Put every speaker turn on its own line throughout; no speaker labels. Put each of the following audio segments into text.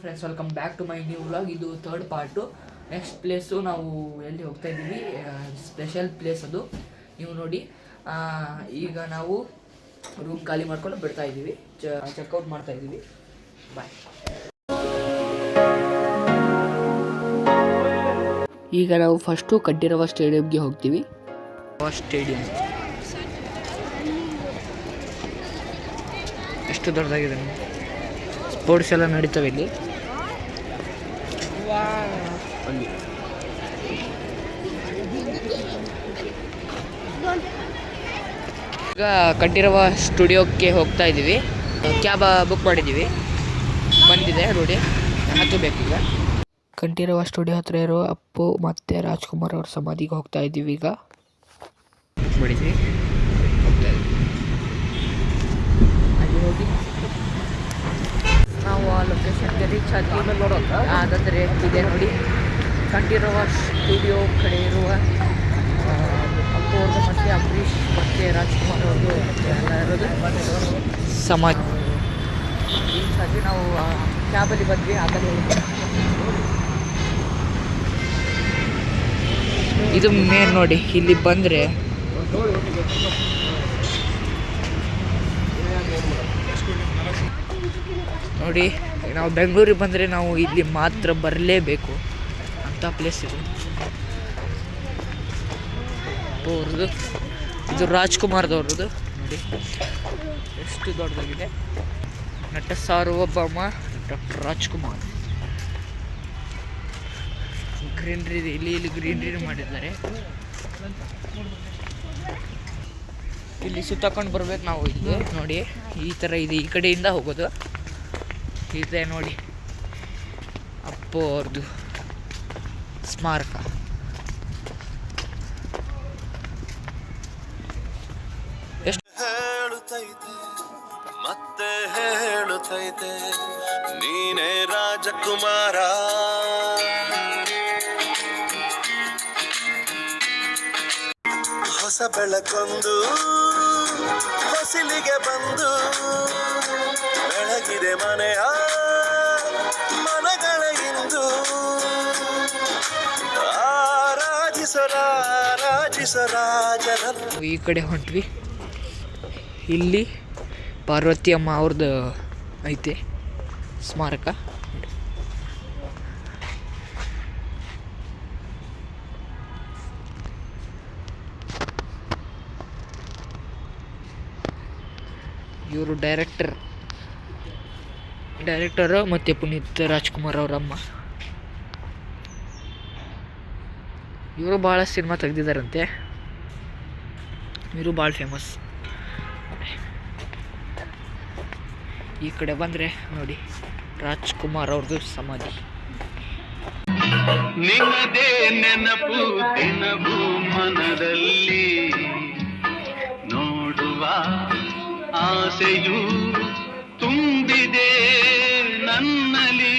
Friends, welcome back to my new vlog. ಇದು third part. Next place ನಾವು ಎಲ್ಲಿ ಹೋಗ್ತಾ ಇದ್ದೀವಿ, ಸ್ಪೆಷಲ್ ಪ್ಲೇಸ್ ಅದು. ನೀವು ನೋಡಿ, ಈಗ ನಾವು ರೂಮ್ ಖಾಲಿ ಮಾಡ್ಕೊಂಡು ಬಿಡ್ತಾ ಇದ್ದೀವಿ, ಚೆಕ್ಔಟ್ ಮಾಡ್ತಾ ಇದ್ದೀವಿ. ಬಾಯ್. ಈಗ ನಾವು ಫಸ್ಟು ಕಂಠೀರವ ಸ್ಟೇಡಿಯಂಗೆ ಹೋಗ್ತೀವಿ. ಸ್ಟೇಡಿಯಂ ಎಷ್ಟು ದೊಡ್ಡದಾಗಿದೆ. ಸ್ಪೋರ್ಟ್ಸ್ ಎಲ್ಲ ನಡೀತವೆ ಇಲ್ಲಿ. ಈಗ ಕಂಠೀರವ ಸ್ಟುಡಿಯೋಕ್ಕೆ ಹೋಗ್ತಾ ಇದ್ದೀವಿ. ಕ್ಯಾಬ್ ಬುಕ್ ಮಾಡಿದ್ದೀವಿ, ಬಂದಿದೆ ನೋಡಿ, ಹತ್ತಬೇಕೀಗ. ಕಂಠೀರವ ಸ್ಟುಡಿಯೋ ಹತ್ರ ಇರೋ ಅಪ್ಪು ಮತ್ತು ರಾಜ್ಕುಮಾರ್ ಅವ್ರ ಸಮಾಧಿಗೆ ಹೋಗ್ತಾ ಇದ್ದೀವಿ. ಈಗ ಮಾಡಿದ್ವಿ, ಹೋಗ್ತಾ ಇದ್ದೀವಿ. ಅಲ್ಲಿ ಹೋಗಿ ನಾವು ಆ ಲೊಕೇಶನ್ಗೆ ರೀಚ್ ಆದ್ವಿ. ಅದಾದರೆ ಇದೆ ನೋಡಿ, ಕಂಠೀರವ ಸ್ಟುಡಿಯೋ ಕಡೆ ಇರುವ ಅಪ್ಪು ಅವ್ರದ್ದು ಮತ್ತು ಅಂಬರೀಷ್ ಮತ್ತು ರಾಜ್ಕುಮಾರ್ ಅವ್ರದ್ದು ಎಲ್ಲ ಇರೋದು ಸಮಾಧಿ. ರೀಚ್ ಆಗಿ ನಾವು ಕ್ಯಾಬಲ್ಲಿ ಬಂದ್ವಿ. ಆಗಲೇ ಇದು ಮೇನ್ ನೋಡಿ, ಇಲ್ಲಿ ಬಂದರೆ ನೋಡಿ, ನಾವು ಬೆಂಗಳೂರಿಗೆ ಬಂದರೆ ನಾವು ಇಲ್ಲಿ ಮಾತ್ರ ಬರಲೇಬೇಕು ಅಂಥ ಪ್ಲೇಸ್ ಇದು. ಅವ್ರದ್ದು ಇದು ರಾಜ್ಕುಮಾರ್ದವ್ರದ್ದು ನೋಡಿ, ಎಷ್ಟು ದೊಡ್ಡದಾಗಿದೆ. ನಟ ಸಾರ್ವಭೌಮ ಡಾಕ್ಟರ್ ರಾಜ್ಕುಮಾರ್. ಗ್ರೀನ್ರಿ ಇದೆ, ಇಲ್ಲಿ ಗ್ರೀನ್ರಿ ಮಾಡಿದ್ದಾರೆ. ಇಲ್ಲಿ ಸುತ್ತಕೊಂಡು ಬರ್ಬೇಕು ನಾವು. ಇಲ್ಲಿ ನೋಡಿ, ಈ ಥರ ಇದೆ, ಈ ಕಡೆಯಿಂದ ಹೋಗೋದು ಇದೆ ನೋಡಿ. ಅಪ್ಪು ಅವ್ರದ್ದು ಸ್ಮಾರಕ. ಎಷ್ಟು
ಹೇಳುತ್ತೈತೆ ಮತ್ತೆ ಹೇಳುತ್ತೈತೆ, ನೀನೇ ರಾಜಕುಮಾರ. ಹೊಸ ಬೆಳಕೊಂದು ಹೊಸಿಲಿಗೆ ಬಂದು ಬೆಳಗಿದೆ ಮನೆಯ ಮನಗಳ ಇಂದು. ಆರಾಧಿಸರಾಜರ
ಈ ಕಡೆ ಹೊಂಟ್ವಿ. ಇಲ್ಲಿ ಪಾರ್ವತಿ ಅಮ್ಮ ಅವ್ರದ್ದು ಐತೆ ಸ್ಮಾರಕ. ಇವರು ಡೈರೆಕ್ಟರು ಮತ್ತು ಪುನೀತ್ ರಾಜ್ಕುಮಾರ್ ಅವರ ಅಮ್ಮ. ಇವರು ಭಾಳ ಸಿನಿಮಾ ತೆಗೆದಿದ್ದಾರಂತೆ, ಇವರು ಭಾಳ ಫೇಮಸ್. ಈ ಕಡೆ ಬಂದರೆ ನೋಡಿ, ರಾಜ್ಕುಮಾರ್ ಅವ್ರದ್ದು ಸಮಾಧಿ.
ನಿನ್ನದೇ ನೆನಪು ದಿನವೂ ಮನದಲ್ಲಿ, ನೋಡುವ ಆಸೆಯು ತುಂಬಿದೆ ನನ್ನಲ್ಲಿ.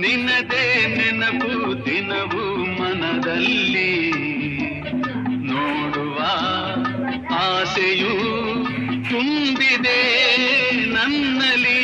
ನಿನ್ನದೇ ನೆನಪು ದಿನವೂ ಮನದಲ್ಲಿ, ನೋಡುವ ಆಸೆಯು ತುಂಬಿದೆ ನನ್ನಲ್ಲಿ.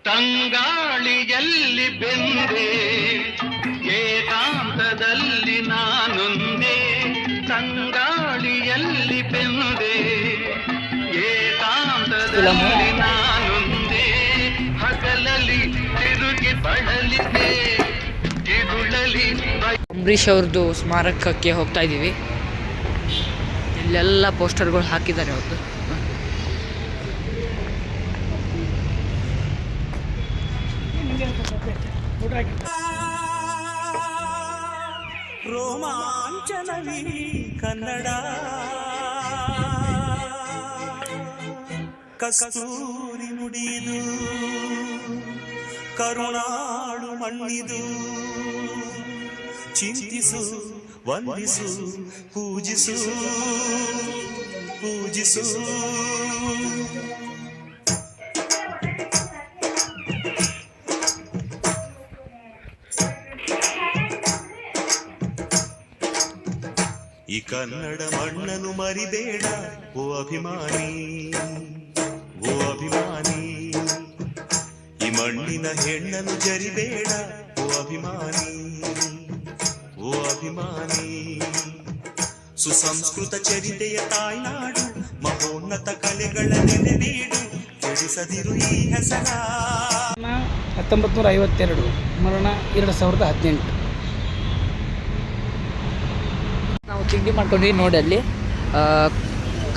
ತಂಗಾಳಿಯಲ್ಲಿ ಬೆಂದೆ ಏಕಾಂತದಲ್ಲಿ ನಾನೊಂದೇ. ತಂಗಾಳಿಯಲ್ಲಿ ಬೆಂದೆ ಏಕಾಂತದಲ್ಲಿ ನಾನೊಂದೇ. ಹಗಲಲ್ಲಿ ತಿರುಗಿ ಬಳಲಿದೆ ತಿರುಳಲಿ.
ಅಂಬರೀಷ್ ಅವ್ರದ್ದು ಸ್ಮಾರಕಕ್ಕೆ ಹೋಗ್ತಾ ಇದ್ದೀವಿ. ಇಲ್ಲೆಲ್ಲ ಪೋಸ್ಟರ್ಗಳು ಹಾಕಿದ್ದಾರೆ ಅವ್ರದ್ದು.
ರೋಮಾಂಚನವಿ ಕನ್ನಡ ಕಸ್ತೂರಿ ನುಡಿದು ಕರುಣಾಳು ಮಣ್ಣಿದು ಚಿಂತಿಸು ವಂದಿಸು ಪೂಜಿಸು ಪೂಜಿಸು. ಈ ಕನ್ನಡ ಮಣ್ಣನ್ನು ಮರಿಬೇಡ ಓ ಅಭಿಮಾನಿ, ಓ ಅಭಿಮಾನಿ. ಈ ಮಣ್ಣಿನ ಹೆಣ್ಣನ್ನು ಜರಿಬೇಡ ಓ ಅಭಿಮಾನಿ, ಓ ಅಭಿಮಾನಿ. ಸುಸಂಸ್ಕೃತ ಚರಿತೆಯ ತಾಯ್ನಾಡು, ಮಹೋನ್ನತ ಕಲೆಗಳ ನೆಲೆಬೀಡು, ಕೆಡಿಸದಿರು ಈ ಹೆಸರ.
1952, ಮರಣ 2018.
ನಾವು ತಿಂಡಿ ಮಾಡ್ಕೊಂಡ್ವಿ ನೋಡಿ, ಅಲ್ಲಿ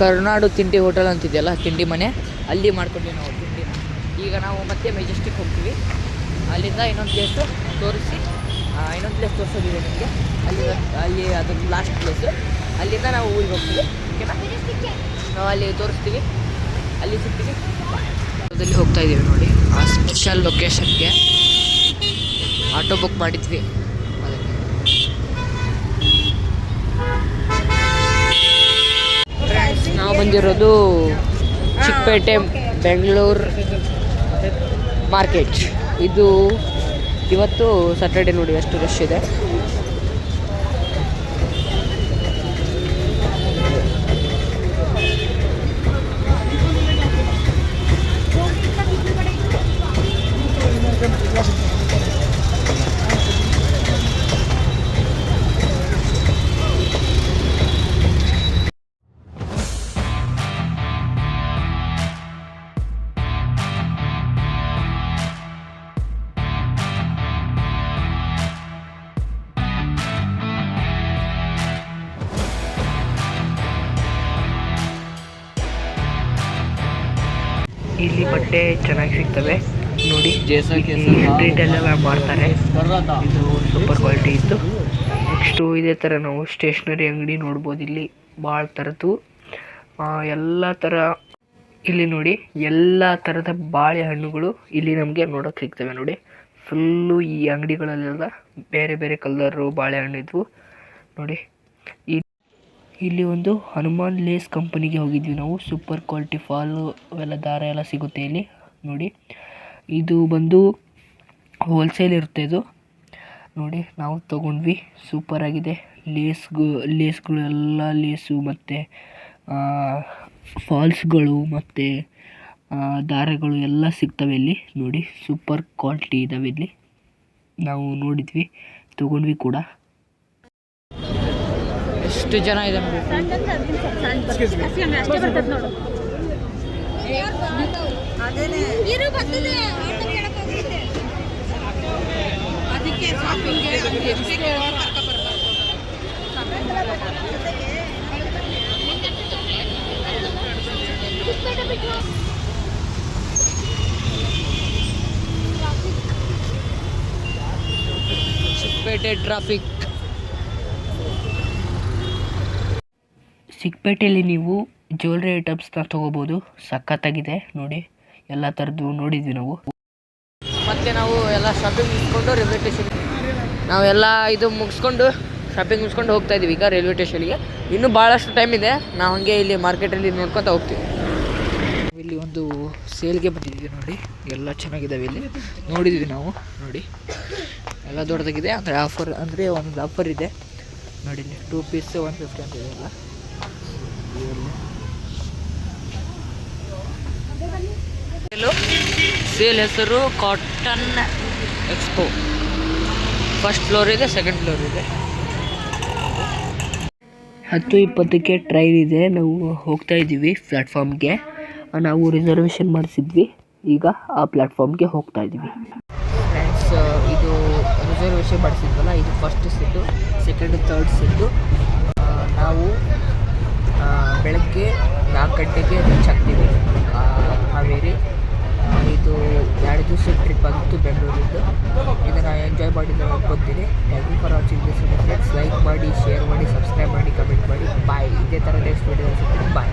ಕರುನಾಡು ತಿಂಡಿ ಹೋಟೆಲ್ ಅಂತಿದೆಯಲ್ಲ, ತಿಂಡಿ ಮನೆ, ಅಲ್ಲಿ ಮಾಡ್ಕೊಂಡ್ವಿ ನಾವು ತಿಂಡಿನ. ಈಗ ನಾವು ಮತ್ತೆ ಮೆಜೆಸ್ಟಿಕ್ ಹೋಗ್ತೀವಿ. ಅಲ್ಲಿಂದ ಇನ್ನೊಂದು ಪ್ಲೇಸು ತೋರಿಸಿ, ಇನ್ನೊಂದು ಪ್ಲೇಸ್ ತೋರಿಸೋದಿದೆ ನಿಮಗೆ. ಅಲ್ಲಿ ಅದು ಲಾಸ್ಟ್ ಪ್ಲೇಸು. ಅಲ್ಲಿಂದ ನಾವು ಊರಿಗೆ ಹೋಗ್ತೀವಿ, ಓಕೆನಾ? ನಾವು ಅಲ್ಲಿ ತೋರಿಸ್ತೀವಿ, ಅಲ್ಲಿ ಸಿಗ್ತೀವಿ. ಅದರಲ್ಲಿ ಹೋಗ್ತಾ ಇದ್ದೀವಿ ನೋಡಿ, ಆ ಸ್ಪೆಷಲ್ ಲೊಕೇಶನ್ಗೆ. ಆಟೋ ಬುಕ್ ಮಾಡಿದ್ವಿ. ನಾವು ಬಂದಿರೋದು ಚಿಕ್ಕಪೇಟೆ ಬೆಂಗಳೂರು ಮಾರ್ಕೆಟ್. ಇದು ಇವತ್ತು ಸ್ಯಾಟರ್ಡೆ ನೋಡಿ ಎಷ್ಟು ರಶ್ ಇದೆ. ಇಲ್ಲಿ ಬಟ್ಟೆ ಚೆನ್ನಾಗಿ ಸಿಗ್ತವೆ ನೋಡಿ, ಸ್ಟ್ರೀಟಲ್ಲೆಲ್ಲ ಮಾಡ್ತಾರೆ. ಇದು ಸೂಪರ್ ಕ್ವಾಲಿಟಿ ಇತ್ತು. ನೆಕ್ಸ್ಟು ಇದೇ ಥರ ನಾವು ಸ್ಟೇಷ್ನರಿ ಅಂಗಡಿ ನೋಡ್ಬೋದು. ಇಲ್ಲಿ ಭಾಳ ಥರದ್ದು ಎಲ್ಲ ಥರ, ಇಲ್ಲಿ ನೋಡಿ ಎಲ್ಲ ಥರದ ಬಾಳೆಹಣ್ಣುಗಳು ಇಲ್ಲಿ ನಮಗೆ ನೋಡೋಕೆ ಸಿಗ್ತವೆ ನೋಡಿ. ಫುಲ್ಲು ಈ ಅಂಗಡಿಗಳಲ್ಲೆಲ್ಲ ಬೇರೆ ಬೇರೆ ಕಲರು ಬಾಳೆಹಣ್ಣು ಇದ್ವು ನೋಡಿ. ಇಲ್ಲಿ ಒಂದು ಹನುಮಾನ್ ಲೇಸ್ ಕಂಪನಿಗೆ ಹೋಗಿದ್ವಿ ನಾವು. ಸೂಪರ್ ಕ್ವಾಲಿಟಿ ಫಾಲು ಅವೆಲ್ಲ ದಾರ ಎಲ್ಲ ಸಿಗುತ್ತೆ ಇಲ್ಲಿ ನೋಡಿ. ಇದು ಬಂದು ಹೋಲ್ಸೇಲ್ ಇರುತ್ತೆ ಇದು ನೋಡಿ. ನಾವು ತೊಗೊಂಡ್ವಿ, ಸೂಪರಾಗಿದೆ. ಲೇಸ್ಗಳೆಲ್ಲ ಲೇಸು ಮತ್ತು ಫಾಲ್ಸ್ಗಳು ಮತ್ತು ದಾರಗಳು ಎಲ್ಲ ಸಿಗ್ತವೆ ಇಲ್ಲಿ ನೋಡಿ. ಸೂಪರ್ ಕ್ವಾಲಿಟಿ ಇದ್ದಾವೆ ಇಲ್ಲಿ. ನಾವು ನೋಡಿದ್ವಿ, ತೊಗೊಂಡ್ವಿ ಕೂಡ. ಎಷ್ಟು ಜನ ಇದೆ ನೋಡಿ. ಚಿಕ್ಕಪೇಟೆ ಟ್ರಾಫಿಕ್. ಚಿಕ್ಕಪೇಟೆಯಲ್ಲಿ ನೀವು ಜ್ಯುವೆಲ್ರಿ ಐಟಮ್ಸ್ನ ತೊಗೋಬೋದು. ಸಖತ್ತಾಗಿದೆ ನೋಡಿ, ಎಲ್ಲ ಥರದ್ದು ನೋಡಿದ್ವಿ ನಾವು. ಮತ್ತು ನಾವು ಎಲ್ಲ ಶಾಪಿಂಗ್ ಮುಗಿಸ್ಕೊಂಡು ರೈಲ್ವೆ ಸ್ಟೇಷನ್, ನಾವೆಲ್ಲ ಇದು ಮುಗಿಸ್ಕೊಂಡು ಶಾಪಿಂಗ್ ಮುಗಿಸ್ಕೊಂಡು ಹೋಗ್ತಾ ಇದ್ದೀವಿ ಈಗ ರೈಲ್ವೆ ಸ್ಟೇಷನ್ಗೆ. ಇನ್ನೂ ಭಾಳಷ್ಟು ಟೈಮ್ ಇದೆ. ನಾವು ಹಾಗೆ ಇಲ್ಲಿ ಮಾರ್ಕೆಟಲ್ಲಿ ನೋಡ್ಕೊತಾ ಹೋಗ್ತೀವಿ. ಇಲ್ಲಿ ಒಂದು ಸೇಲ್ಗೆ ಬಂದಿದ್ದೀವಿ ನೋಡಿ, ಎಲ್ಲ ಚೆನ್ನಾಗಿದ್ದಾವೆ ಇಲ್ಲಿ. ನೋಡಿದ್ವಿ ನಾವು ನೋಡಿ, ಎಲ್ಲ ದೊಡ್ಡದಾಗಿದೆ. ಅಂದರೆ ಆಫರ್, ಅಂದರೆ ಒಂದು ಆಫರ್ ಇದೆ ನೋಡಿ. ಇಲ್ಲಿ 2 ಪೀಸ್ 150 ಅಂತ ಇದೆ ಅಲ್ಲ. ಸೇಲ್ ಹೆಸರು ಕಾಟನ್ ಎಕ್ಸ್ಪೋ. ಫಸ್ಟ್ ಫ್ಲೋರ್ ಇದೆ, ಸೆಕೆಂಡ್ ಫ್ಲೋರ್ ಇದೆ. 10:20ಕ್ಕೆ ಟ್ರೈನ್ ಇದೆ. ನಾವು ಹೋಗ್ತಾ ಇದ್ದೀವಿ ಪ್ಲ್ಯಾಟ್ಫಾರ್ಮ್ಗೆ. ನಾವು ರಿಸರ್ವೇಷನ್ ಮಾಡಿಸಿದ್ವಿ, ಈಗ ಆ ಪ್ಲ್ಯಾಟ್ಫಾರ್ಮ್ಗೆ ಹೋಗ್ತಾ ಇದ್ದೀವಿ. ಫ್ರೆಂಡ್ಸ್, ಇದು ರಿಸರ್ವೇಷನ್ ಮಾಡಿಸಿದ್ವಲ್ಲ, ಇದು first seat, second third seat. ನಾವು ಬೆಳಗ್ಗೆ 4 ಗಂಟೆಗೆ ರೀಚ್ ಆಗ್ತೀವಿ ಹಾವೇರಿ. ಇದು 2 ದಿವಸ ಟ್ರಿಪ್ ಆಗಿತ್ತು ಬೆಂಗಳೂರಿಂದ. ಇದನ್ನು ಎಂಜಾಯ್ ಮಾಡಿದ್ದು ಅನ್ಕೊತೀನಿ. Thank you for watching this video friends. Like ಮಾಡಿ, ಶೇರ್ ಮಾಡಿ, ಸಬ್ಸ್ಕ್ರೈಬ್ ಮಾಡಿ, ಕಮೆಂಟ್ ಮಾಡಿ. ಬಾಯ್. ಇದೇ ಥರ ನೆಕ್ಸ್ಟ್ ವಿಡಿಯೋ ಸಿಗ್ತೀನಿ. ಬಾಯ್.